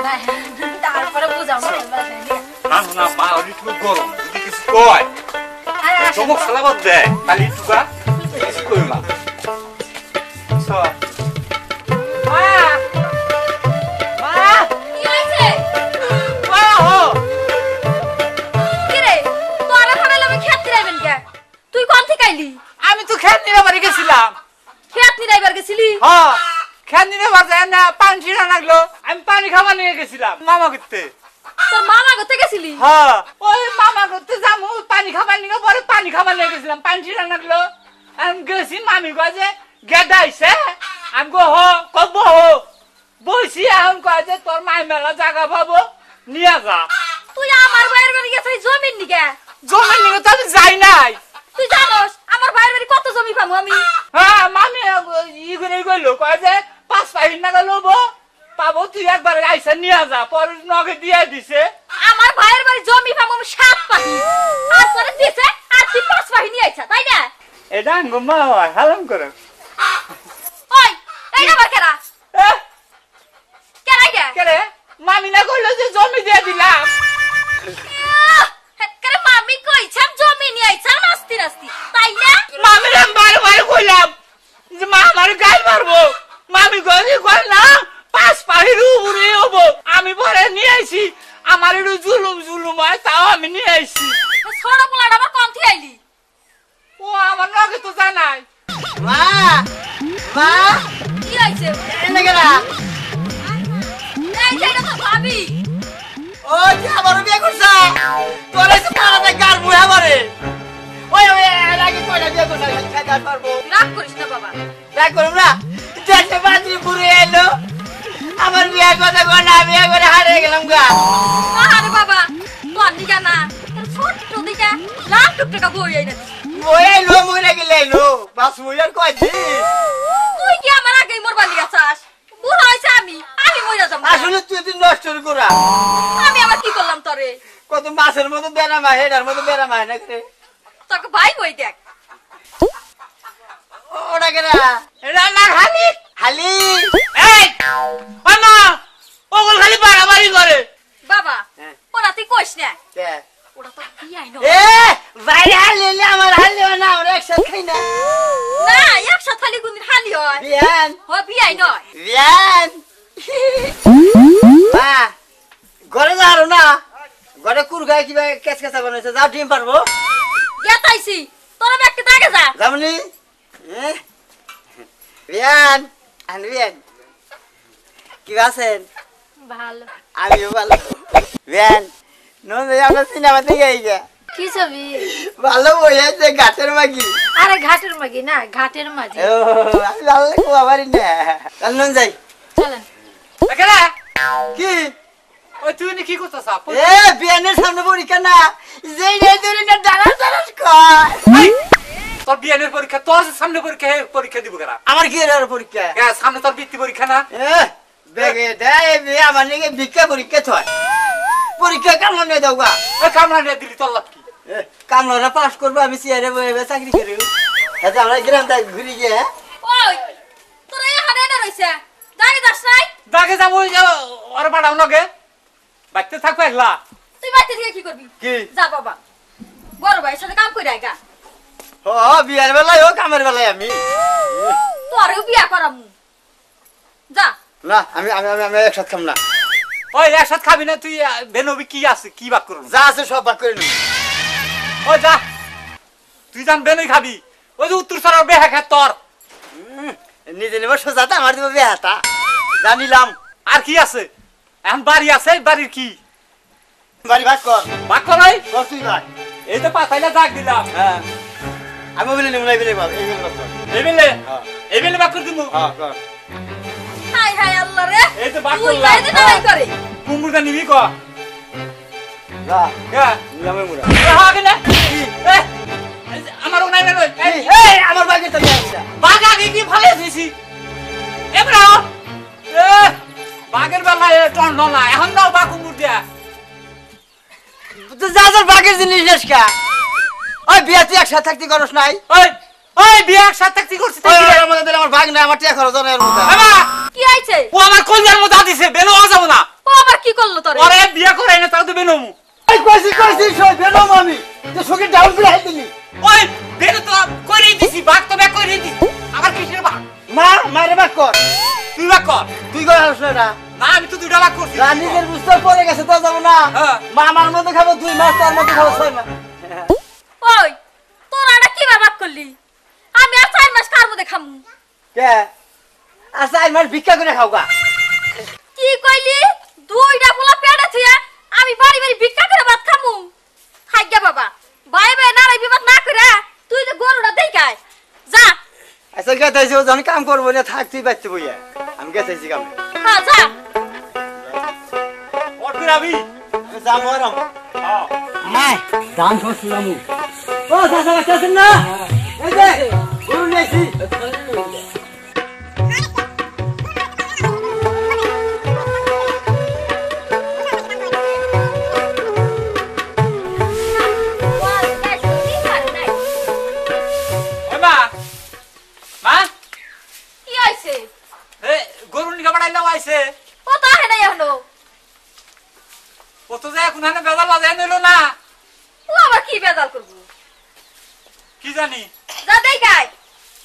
না তারপরে বুঝাও না না মা ওই একটু গরম যদি কিছু কয় চমক সালাবাদ দেয় খালি টুকা কিছু কইও না মা মা কি হইছে মা হো কি রে তোরা খানালে আমি খেত দিরাইবেন কে তুই কোন থেকে আইলি আমি তো খেত নিয়ে বাড়ি গেছিলাম খেত দিরাইবার গেছিলি হ্যাঁ খেত নিয়ে বাড়ি না পানি ছিড়া লাগলো আমি পানি খাবার নিয়ে গেছিলাম মামা করতে তোর মামা কোথা গেছিলি হ্যাঁ ওই মামা করতে যাবো পানি খাবার নিয়ে পরে পানি খাবার নিয়ে গেছিলাম পানি ছিড়া লাগলো আমি গেছি মামি কাছে গেট আইছে আমি গো হো কব হো বসি এখন কয় যে তোর মাই মেলা জায়গা পাবো নিয়ে যা তুই আমার ভাইয়ের বাড়ি গেছিস জমির নিকে জমির নিয়ে তো আমি যাই নাই তুই জানোস আমার ভাইয়ের বাড়ি কত জমি পাবো আমি হ্যাঁ মামি ই করে গেলো কয় যে 5 পাহিন না গেল পাবো তুই একবার আইসা নিয়ে যা পরে নগে দিয়ে দিছে আমার ভাইয়ের বাড়ি জমি পাবো আমি 7 পাহি আর তোরে দিছে আর তুই 5 পাহি নিয়ে আইছা তাই না এটা গম্মা হয় হালাম করে ওই এই না কেরা কেরা কে কেরে মামি না কইলো যে জমি দিয়ে দিলাম কেরে মামি কইছাম জমি নিয়ে আইছা নাস্তি নাস্তি তাই না মামি রে বারে কইলাম যে মা আমার গাল মারবো মামি গরি কই না 5 পাহির উপরে হবো আমি পরে নিয়ে আইছি আমার একটু জুলুম হয় তাও আমি নিয়ে আইছি ছোট পোলাটা আবার কোন থেকে আইলি ও আমার নগে তো জানাই মা মা কি হইছে এনে গেলা এই যে এটা তো ভাবি ও যে আমার বিয়ে করছা তোরে তো পারাতে গার মুয়া মারে ওই লাগি কইলা বিয়ে করছা খাইতে পারবো রাগ করিস না বাবা রাগ করব না দেশে বাজি পুরে এলো আমার বিয়ে কথা কইনা বিয়ে করে হারিয়ে গেলাম গা আরে বাবা তোর দিকে না ছোট দিকে লাখ টাকা বই আইনা ওই এলো মরে গেলে এলো বাস মুয়ার কই দি তুই কি আমার আগে মরবা লিয়া চাস বুড়া হইছে আমি মইরা যাব আসলে তুই তুই নষ্ট করা আমি আবার কি করলাম তোরে কত মাছের মতো বেরামা হেডার মতো বেরামা না করে তোকে ভাই কই দেখ ওটা কেনা রান্না খালি হালি এই মামা ওগল খালি বাড়াবাড়ি করে বাবা ওরা তুই কইস না কে ওটা তো বিয়াই না এ বাইরে হালিলে আমার হালিও না আমরা একসাথে খাই না না একসাথে খালি কোনদিন হালি হয় বিয়ান ও বিয়াই নয় বিয়ান মা ঘরে যাও না ঘরে কুরগায় কিবা কেসকেসা বানাইছে যাও ডিম পারবো গেতাইছি তোরা ব্যাগকে দাগে যা যামনি বিয়ান বিয়ান কি আছেন ভালো আমিও ভালো বিয়ান নন্দে আমরা সিনেমা দেখে আইগা কি ছবি ভালো বইছে ঘাটের মাগি আরে ঘাটের মাগি না ঘাটের মাঝি ও আমি ভালো লাগবো আবারই না চল নন যাই চলেন এখানে কি ওই তুই কি করতেছ এ বিয়ানের সামনে পরীক্ষা না যেই নাই ধরে না দাঁড়া দাঁড়া কয় তোর বিয়ানের পরীক্ষা তোর সামনে পরীক্ষা দিব কেনা আমার কি এর পরীক্ষা সামনে তোর বৃত্তি পরীক্ষা না এ বেগে দেয় বিয়া আমার নাকি ভিক্ষা পরীক্ষা থয় পরীক্ষা কামলা নিয়ে দাও গা ওই কামলা নিয়ে দিলি তোর লাভ কি কামলাটা পাস করবো আমি সিয়ারে বয়ে চাকরি করি হ্যাঁ আমরা গ্রাম থেকে ঘুরি গিয়ে ওই তোরা এখানে না রইছে দাগে যাস নাই দাগে যাবো ওর বাড়াও নগে বাইতে থাকবো একলা তুই বাইতে থেকে কি করবি কি যা বাবা বড় ভাইয়ের সাথে কাম করে আইগা ও বিয়ার বেলায় ও কামের বেলায় আমি তোরেও বিয়া করামু যা না আমি আমি আমি আমি একসাথে খাম না ওই একসাথে খাবি না তুই বেনবি কি আছে কি বাক করবি যা আছে সব ভাগ করে নিবি ওই যা তুই জান বেনই খাবি ওই যে উত্তর সরার বেহা খা তোর নিজে নেব সোজাতে আমার দিব বেহাতা জানিলাম আর কি আছে এখন বাড়ি আছে বাড়ির কি বাড়ি ভাগ কর বাক করাই কর তুই ভাগ এই তো পাতাইলে দাগ দিলাম হ্যাঁ আমি বলি নেব না বলে বল এই বল কর এই বেলে বাক করে দিমু হ্যাঁ কর হাই হাই আল্লাহ রে এই তো বাক তুই করলাম বাইতে দাঁড়াই করে কুমুরটা নিবি ক যা হ্যাঁ নিলামে মুরা হবে না আমার ওনাই না নয় এই আমার বাগে তো নিয়ে আসা বাঘ আগে কি ফালে দিছি এমরা বাঘের বেলায় টন না এখন দাও বাঘ কুমুর দিয়া তুই যা যা বাগের জিনিস নেসকা ওই বিয়া তুই একসাথে থাকতে করস নাই ওই ওই বিয়ে একসাথে থাকতে করছিস ওই ওর মধ্যে দিলে আমার ভাগ নাই আমার টিয়া খরচ না এর মধ্যে বাবা কি আইছে ও আমার কলজার মধ্যে দিছে বেলো যাবো না ও আবার বিয়া করাই না তাও তো বেনমু এই কইছি সই বেনম আমি যে সকে ডাউন করে হাই দিলি ওই বেনো তো কইরেই দিছি বাক তো ব্যাক কইরেই দিছি আবার কিসের বাক মা মারে বাক কর তুই বাক কর তুই কই আসলে না না আমি তো দুইটা বাক করছি রানীদের বুঝতে পড়ে গেছে তো যাব না হ্যাঁ। মা আমার মধ্যে খাবো 2 মাস তোর মধ্যে খাবো 6 মাস ওই তোরা এটা কি বাবাক করলি আমি আর 4 মাস কার মধ্যে খামু কে আচ্ছা আই মার ভিক্ষা করে খাওগা কি কইলি দুইটা পোলা পেটে থিয়া আমি বাড়ি বাড়ি ভিক্ষা করে ভাত খামু খাইগা বাবা বাই বাই না রাই বিবাদ না করে তুই যে গরুটা দেই গায় যা আচ্ছা গেতাইছি ও যখন কাম করবো না থাক তুই বাচ্চা বইয়া আমি গেতাইছি কামে হ্যাঁ যা ওঠ করে আমি যাম ওরম হ্যাঁ আয় দান শুনলামু ও চাচা কাছেন না এই যে গরু নেছি ওই মা মা কি হইছে এ গরু নিকা বাড়াইলাম আইছে ও তো আহে নাই এখনো ও তো যায় এখন হানে বেজাল বাজায় নিল না ও আবার কি বেজাল করবো কি জানি যা দেই গায়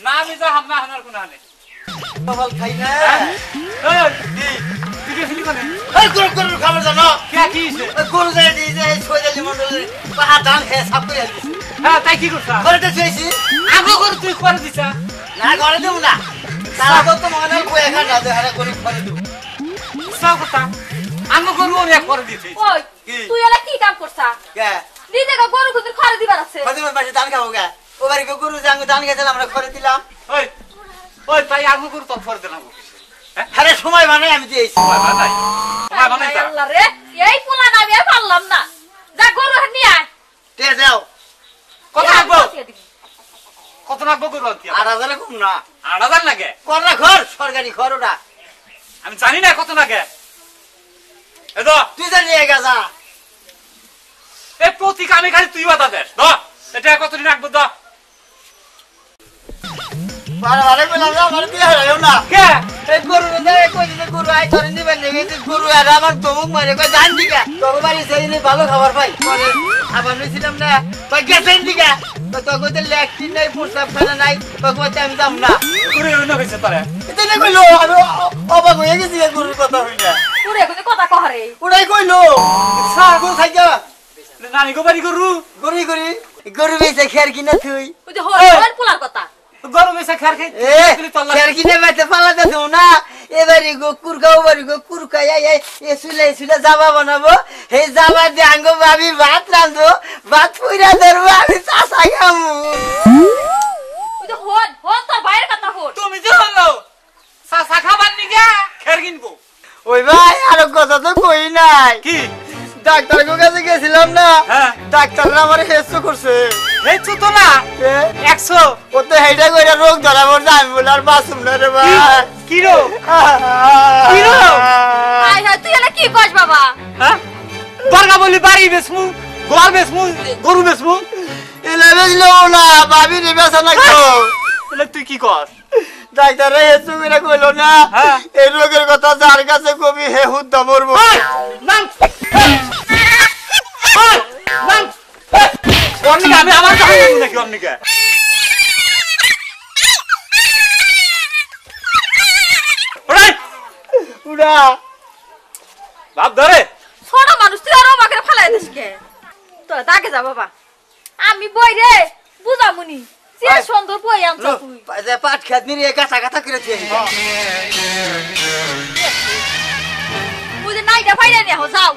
না আমি যা হাম না হানার কোন হানে বল খাই না এই তুই কে ফিলি কোনে এই গরু খাবার জানো কে কি হইছে গরু যাই দি যে সোজালি মন্ডল পাহা ধান খেয়ে সাপ করে দিছি হ্যাঁ তাই কি করছা ঘরেতে শুয়েছি আগো গরু তুই করে দিছা না ঘরে দেব না তারা তো মনে কই একা না দেহারে করে ঘরে দেব সব কথা আগো গরু আমি এক করে দিছি ওই কি? তুই এলা কি কাম করছা কে নিজে গরু খুদের খড় দিবার আছে কদিন মাসে ধান খাবো গে ও বাড়ি গরু যে আমি ধান খেতে আমরা ঘরে দিলাম ওই ওই তাই আগো গরু তোর করে দিলাম আরে সময় বানাই আমি দিয়েছি সময় বানাই সময় বানাই তা আল্লাহ রে এই পোলা না আমি আর পারলাম না যা গরু নিয়ে আয় তে যাও কত লাগবো কত লাগবো গরু আনতে 8000 কম না 8000 লাগে করলা ঘর সরকারি ঘর ওটা আমি জানি না কত লাগে এদো তুই জানি এগাজা এই প্রতি কামে খালি তুই বাতা দে দ এটা কতদিন রাখবো দ বারে বললাম না আমার বিয়ে হলো না কে এই গরু রে কই দিতে গরু আই ধরে নিবেন নে এই গরু আর আমার দমুক মারে কই জান দিকা তোর বাড়ি সেইনি ভালো খাবার পাই পরে আবার নিছিলাম না কই গেছেন দিকা তো তো কইতে লেকটি নাই প্রস্তাব খানা নাই তো কইতে আমি যাম না করে অন্য হইছে তারে এটা না কইলো আমি অবাক হয়ে গেছি গরুর কথা হই না পুরে কোনে কথা কহরে ওরাই কইলো সার গরু খাইয়া নানি গো বাড়ি গরু গরু গরু গরু বেচে খের কিনা তুই ওই যে হল পোলার কথা গরু বেসা খার খাই এ খের কিনে বেচে পালাতে দেও না এবারে গো কুরকাও বাড়ি গো কুরকা এ সুলে জাবা বানাবো এই জাবা দিয়ে আঙ্গো ভাবি ভাত রাঁধবো ভাত পুইরা ধরবো আমি চাষা খামু ওই যে হল তোর বাইরের কথা হল তুমি যে হলো সাসা খাবার নিগা খের কিনবো ওই ভাই আর কথা তো কই নাই কি ডাক্তার কাছে গেছিলাম না হ্যাঁ ডাক্তাররা আমার হেসু করছে এই তো তো না এ, 100 ও তো হেইটা কইরা রোগ ধরা পড়ছে আমি বলে আর বাঁচুম না রে ভাই কি রো কি রো? আয় হায় তুই এলা কি কস বাবা হ্যাঁ বর্গা বলি বাড়ি বেসমু গোয়াল বেসমু গরু বেসমু এলা বেজলো না ভাবি রে বেসা না তো তাহলে তুই কি কর ডাক্তাররা হেসু করে কইলো না হ্যাঁ। এই রোগের কথা যার কাছে কবি হে হুদ্দা মরবো নাম নাম অন্যকে আমি আমার কাছে দেবো নাকি অন্যকে উড়া ভাব ধরে ছোট মানুষ তুই আর আমাকে ফেলাই দিস কে তোরা দাগে যা বাবা আমি বই রে বুঝামুনি যে ওই। সুন্দর বই আনছ তুই পাট খেত নিয়ে গাছা গাছা করে দিয়ে বুঝে নাইটা ফাইলে নিয়ে হো যাও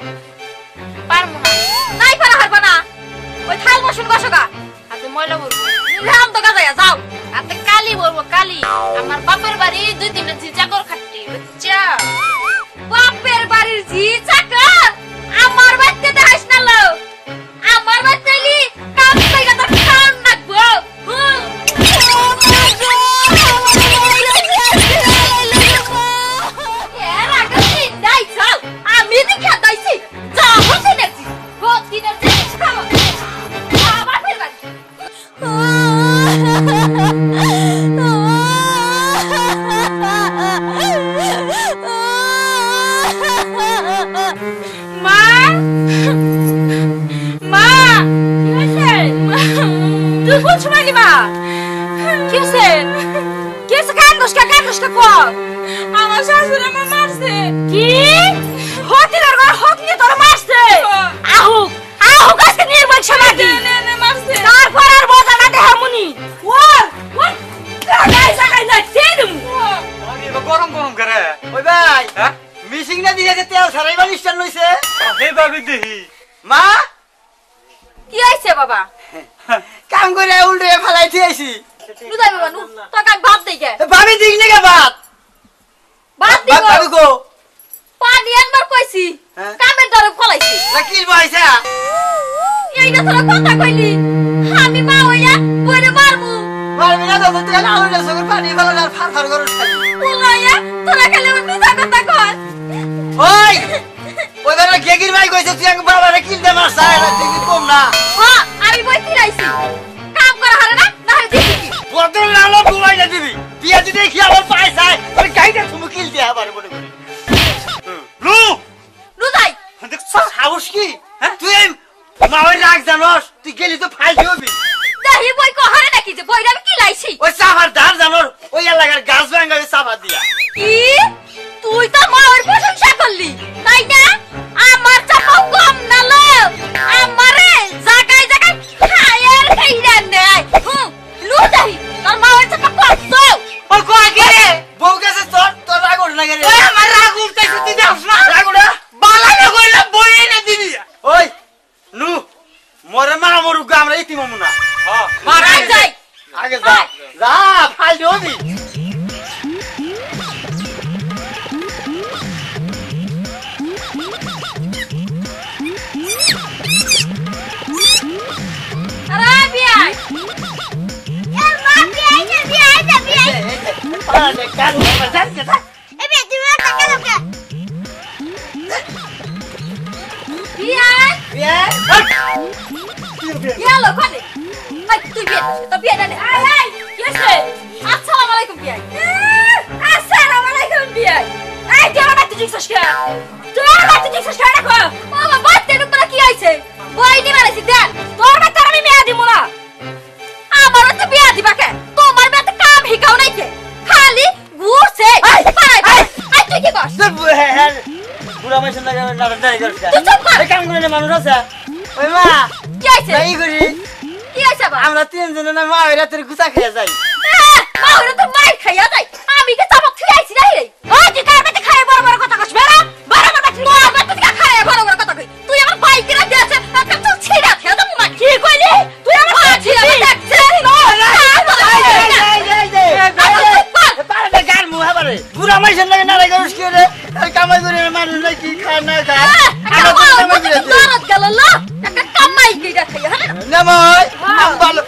পারমু না নাই পারা হারবা না ওই থাল বসুন বসগা হাতে ময়লা বলবো নিলাম তো গাজায়া যাও হাতে কালি বলবো কালি আমার বাপের বাড়ি 2-3টা জিজাগর খাট্টি বুঝছা বাপের বাড়ির জি চাকর আমার বাচ্চা দেখাস না লো আমার বাচ্চালি কাম কইরা তো খান নাকবো এর আগে চিন্তাই চাও আমি দেখা দাইছি যা হচ্ছে নাকি দিনের জিনিস খাবো বাপের বাড়ি মা মা কি হয়েছে তুই বলছো নাকি মা কি হয়েছে কান্দুস কর আমার শাশুড়ি আমার মারছে কি হতিলার ঘর হতনি তোর মারছে আহুক আজকে নিয়ে বলছ নাকি মারছে তারপর আর বলতা না দেহ মুনি ওর জায়গায় না তেলুম গরম গরম করে ওই ভাই হ্যাঁ মিশিং না দিয়ে তেল সারাইবার নিষ্ঠান লইছে হে ভাবি দেহি মা কি হইছে বাবা কাম করে উল্টে ফেলাই দিয়েছি নুদাই বাবা নু তোকে আমি ভাত দেই গে ভাবি দিক নাকি ভাত ভাত দিব ভাবি গো পানি আনবার কইছি হ্যাঁ? কামের দরে ফলাইছি রাকিল বইছা এইটা তোরা কথা কইলি আমি মা হইয়া বইরে মারমু মারবি না তো তুই না হইলে সগর পানি ফেলা আর ফার করে বলাইয়া তোরা খালি আমার মিছা কথা কর ওই ওইদারা গেগির ভাই কইছে তুই আগে বাবারে কিনতে মারছ না তুই কম না হ্যাঁ আমি বই ফিরাইছি কাম করা হারে না না হলে দিবি কি বদল নালো ঘুমাই না দিবি বিয়া যদি দেখি আমার পয়সা ওই গাইটা তুমি কিনতে আবার বলে বলে লু নুদাই দেখছ সাহস কি তুই মাওই রাখ জানোস তুই গেলি তো ফাইল দিবি দাহি বই কো হারে নাকি যে বইরা আমি কি লাইছি ওই সাফার ধার জানোর ওই এলাকার গাছ ভাঙা ওই সাফার দিয়া কি তুই তো মায়ের প্রশংসা করলি তাই না আমার চাপা কম না লো আমারে জায়গায় জায়গায় খায়ের খাইরা নেয় লুদাই তোর মায়ের চাপা কম তো ওই কই কে বউ গেছে তোর রাগ উঠ না রে ওই আমার রাগ উঠতেছে তুই দেখছ না রাগ উঠ বালা না কইলা বই এনে দিবি ওই নু মরে মা মরুক আমরা ইতিম না হ্যাঁ মারাই যাই আগে যা যা ফাইল দিবি আরে বিয়াই এর মা বিয়াই না বিয়াই না বিয়াই আরে কাল বাজার কে এ বিয়াই তুমি টাকা দাও কে বিয়াই ইয়ালো কোনে ভাই তুই বিয়ে তো বিয়ে না আই আই কি আছে আসসালামু আলাইকুম বিয়াই আসসালামু আলাইকুম বিয়াই এই দেওয়া না তুই জিজ্ঞাসা কর দেওয়া না তুই জিজ্ঞাসা কর রাখো বাবা বাচ্চা নুকরা কি হইছে বই দি মারাইছি দেন তোর বাচ্চা আমি মেয়া দিমু না আমারও তো বিয়া দিবা কে তোমার বাতে কাম হিকাও নাই কে খালি ঘুরছে পাই পাই আই তুই কি করছ বুড়া মাইছ না না দাঁড়ি করছ তুই চুপ কর কাম করে মানুষ আছে ওই মা কি হইছে নাই করি কি হইছে বা আমরা তিনজন না মা ওই রাতের গুছা খেয়ে যাই মা ওরে তো মাই খাইয়া যাই আমি কি চামক খাইছি নাই রে ও তুই কার বাতে খায় বড় বড় কথা কস বেরা বড় কথা তুই আমার বাতে খায় বড় বড় কথা কই তুই আমার ভাই কিরা দিয়েছে একটা তো ছিড়া খেয়া তো মা কি কইলি তুই আমার ভাই ছিড়া দেখছিস বুড়া মাইছ না না করছ কি রে কামাই করে মানুষ নাই কি খায় না খায় একটা কামাই গেল লা একটা কামাই গিরা খাইয়া হ্যাঁ না ভাই ভালো